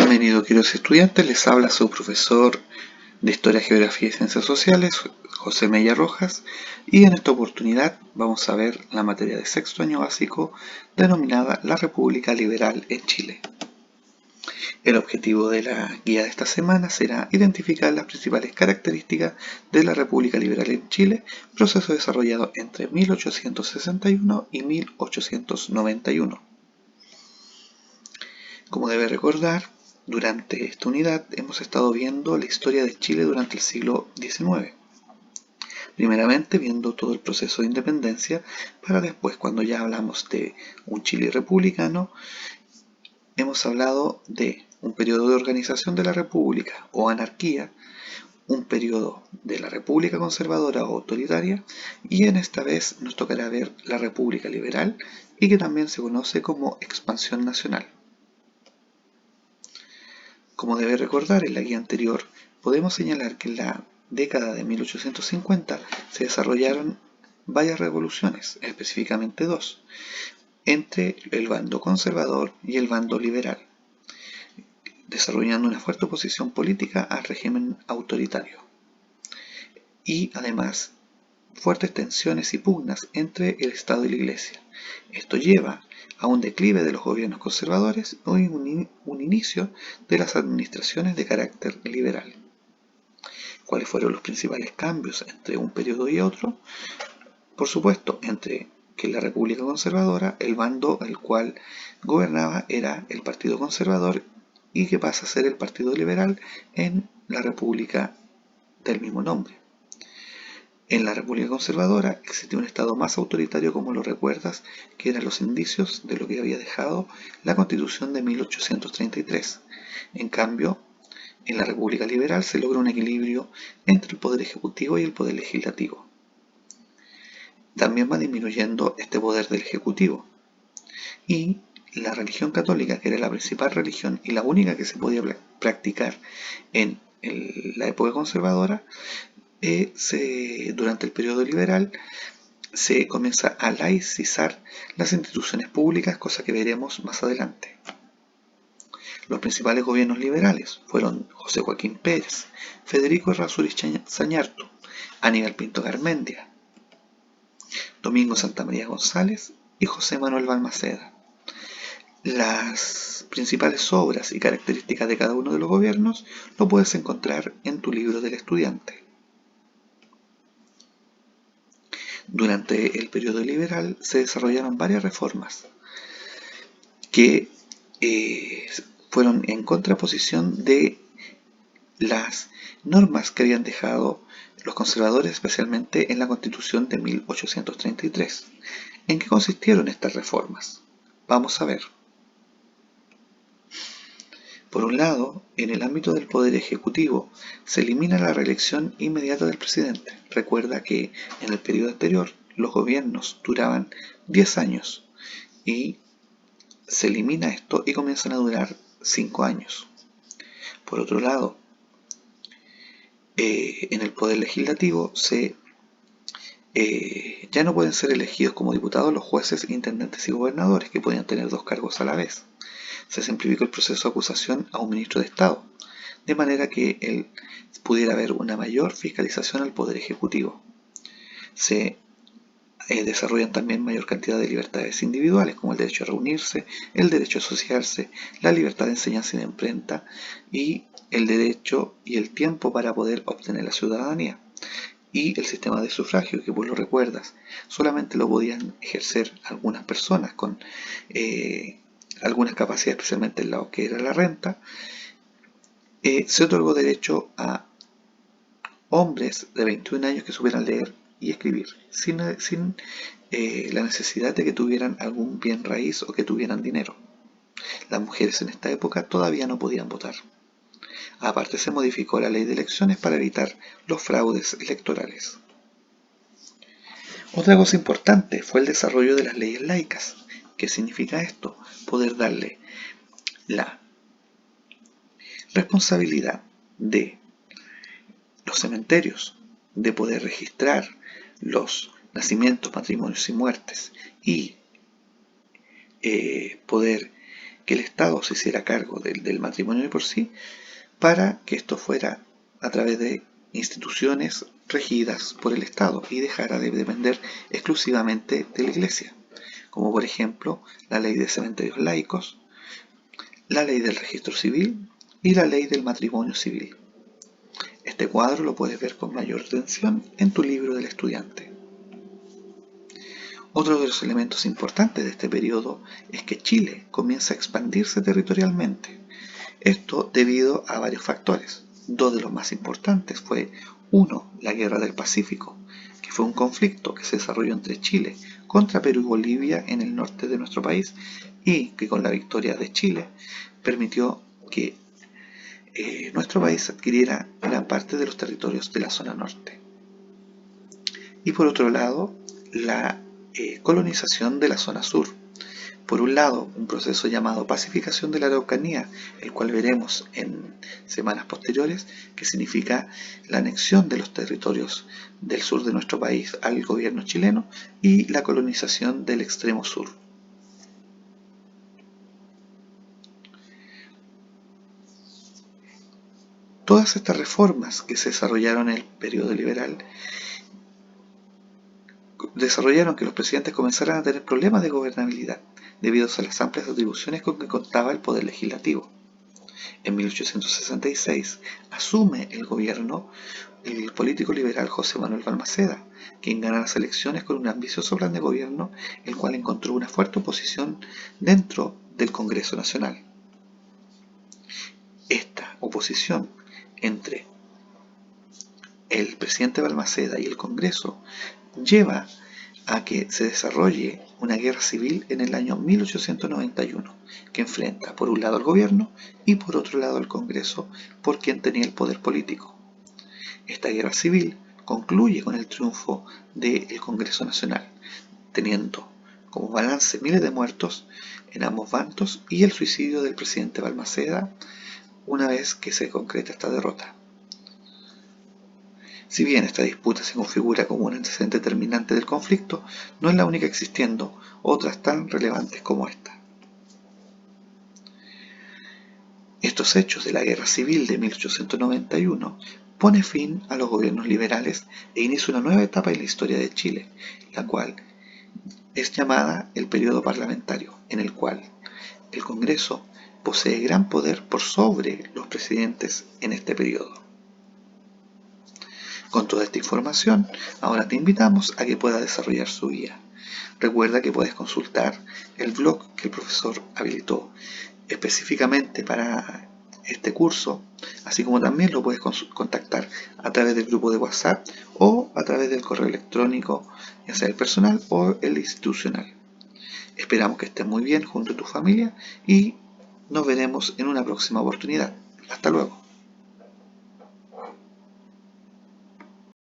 Bienvenido, queridos estudiantes, les habla su profesor de Historia, Geografía y Ciencias Sociales, José Mella Rojas, y en esta oportunidad vamos a ver la materia de sexto año básico denominada La República Liberal en Chile. El objetivo de la guía de esta semana será identificar las principales características de la República Liberal en Chile, proceso desarrollado entre 1861 y 1891. Como debe recordar, durante esta unidad hemos estado viendo la historia de Chile durante el siglo XIX. Primeramente viendo todo el proceso de independencia, para después, cuando ya hablamos de un Chile republicano, hemos hablado de un periodo de organización de la República o anarquía, un periodo de la República conservadora o autoritaria, y en esta vez nos tocará ver la República liberal y que también se conoce como expansión nacional. Como debe recordar en la guía anterior, podemos señalar que en la década de 1850 se desarrollaron varias revoluciones, específicamente dos, entre el bando conservador y el bando liberal, desarrollando una fuerte oposición política al régimen autoritario. Y además, fuertes tensiones y pugnas entre el Estado y la Iglesia. Esto lleva a un declive de los gobiernos conservadores y un inicio de las administraciones de carácter liberal. ¿Cuáles fueron los principales cambios entre un periodo y otro? Por supuesto, entre que en la República Conservadora el bando el cual gobernaba era el Partido Conservador y que pasa a ser el Partido Liberal en la República del mismo nombre. En la República Conservadora existía un Estado más autoritario, como lo recuerdas, que eran los indicios de lo que había dejado la Constitución de 1833. En cambio, en la República Liberal se logra un equilibrio entre el poder ejecutivo y el poder legislativo. También va disminuyendo este poder del ejecutivo. Y la religión católica, que era la principal religión y la única que se podía practicar en la época conservadora, durante el periodo liberal se comienza a laicizar las instituciones públicas, cosa que veremos más adelante. Los principales gobiernos liberales fueron José Joaquín Pérez, Federico Errázuriz Zañartu, Aníbal Pinto Garmendia, Domingo Santa María González y José Manuel Balmaceda. Las principales obras y características de cada uno de los gobiernos lo puedes encontrar en tu libro del estudiante. Durante el periodo liberal se desarrollaron varias reformas que fueron en contraposición de las normas que habían dejado los conservadores, especialmente en la Constitución de 1833. ¿En qué consistieron estas reformas? Vamos a ver. Por un lado, en el ámbito del poder ejecutivo, se elimina la reelección inmediata del presidente. Recuerda que en el periodo anterior los gobiernos duraban 10 años y se elimina esto y comienzan a durar 5 años. Por otro lado, en el poder legislativo ya no pueden ser elegidos como diputados los jueces, intendentes y gobernadores, que podían tener 2 cargos a la vez. Se simplificó el proceso de acusación a un ministro de Estado, de manera que él pudiera haber una mayor fiscalización al poder ejecutivo. Se desarrollan también mayor cantidad de libertades individuales, como el derecho a reunirse, el derecho a asociarse, la libertad de enseñanza y de imprenta, y el derecho y el tiempo para poder obtener la ciudadanía. Y el sistema de sufragio, que vos lo recuerdas, solamente lo podían ejercer algunas personas con algunas capacidades, especialmente en lo que era la renta. Se otorgó derecho a hombres de 21 años que supieran leer y escribir, sin la necesidad de que tuvieran algún bien raíz o que tuvieran dinero. Las mujeres en esta época todavía no podían votar. Aparte, se modificó la ley de elecciones para evitar los fraudes electorales. Otra cosa importante fue el desarrollo de las leyes laicas. ¿Qué significa esto? Poder darle la responsabilidad de los cementerios, de poder registrar los nacimientos, matrimonios y muertes, y poder que el Estado se hiciera cargo del matrimonio de por sí, para que esto fuera a través de instituciones regidas por el Estado y dejara de depender exclusivamente de la Iglesia, como por ejemplo la ley de cementerios laicos, la ley del registro civil y la ley del matrimonio civil. Este cuadro lo puedes ver con mayor atención en tu libro del estudiante. Otro de los elementos importantes de este periodo es que Chile comienza a expandirse territorialmente. Esto debido a varios factores. Dos de los más importantes fue, uno, la Guerra del Pacífico, que fue un conflicto que se desarrolló entre Chile contra Perú y Bolivia en el norte de nuestro país y que con la victoria de Chile permitió que nuestro país adquiriera gran parte de los territorios de la zona norte. Y por otro lado, la colonización de la zona sur. Por un lado, un proceso llamado pacificación de la Araucanía, el cual veremos en semanas posteriores, que significa la anexión de los territorios del sur de nuestro país al gobierno chileno y la colonización del extremo sur. Todas estas reformas que se desarrollaron en el periodo liberal desarrollaron que los presidentes comenzaran a tener problemas de gobernabilidad debido a las amplias atribuciones con que contaba el poder legislativo. En 1866 asume el gobierno el político liberal José Manuel Balmaceda, quien gana las elecciones con un ambicioso plan de gobierno, el cual encontró una fuerte oposición dentro del Congreso Nacional. Esta oposición entre el presidente Balmaceda y el Congreso lleva a que se desarrolle una guerra civil en el año 1891, que enfrenta por un lado al gobierno y por otro lado al Congreso, por quien tenía el poder político. Esta guerra civil concluye con el triunfo del Congreso Nacional, teniendo como balance miles de muertos en ambos bandos y el suicidio del presidente Balmaceda una vez que se concreta esta derrota. Si bien esta disputa se configura como un antecedente determinante del conflicto, no es la única existiendo otras tan relevantes como esta. Estos hechos de la Guerra Civil de 1891 pone fin a los gobiernos liberales e inicia una nueva etapa en la historia de Chile, la cual es llamada el periodo parlamentario, en el cual el Congreso posee gran poder por sobre los presidentes en este periodo. Con toda esta información, ahora te invitamos a que puedas desarrollar su guía. Recuerda que puedes consultar el blog que el profesor habilitó específicamente para este curso, así como también lo puedes contactar a través del grupo de WhatsApp o a través del correo electrónico, ya sea el personal o el institucional. Esperamos que estés muy bien junto a tu familia y nos veremos en una próxima oportunidad. Hasta luego.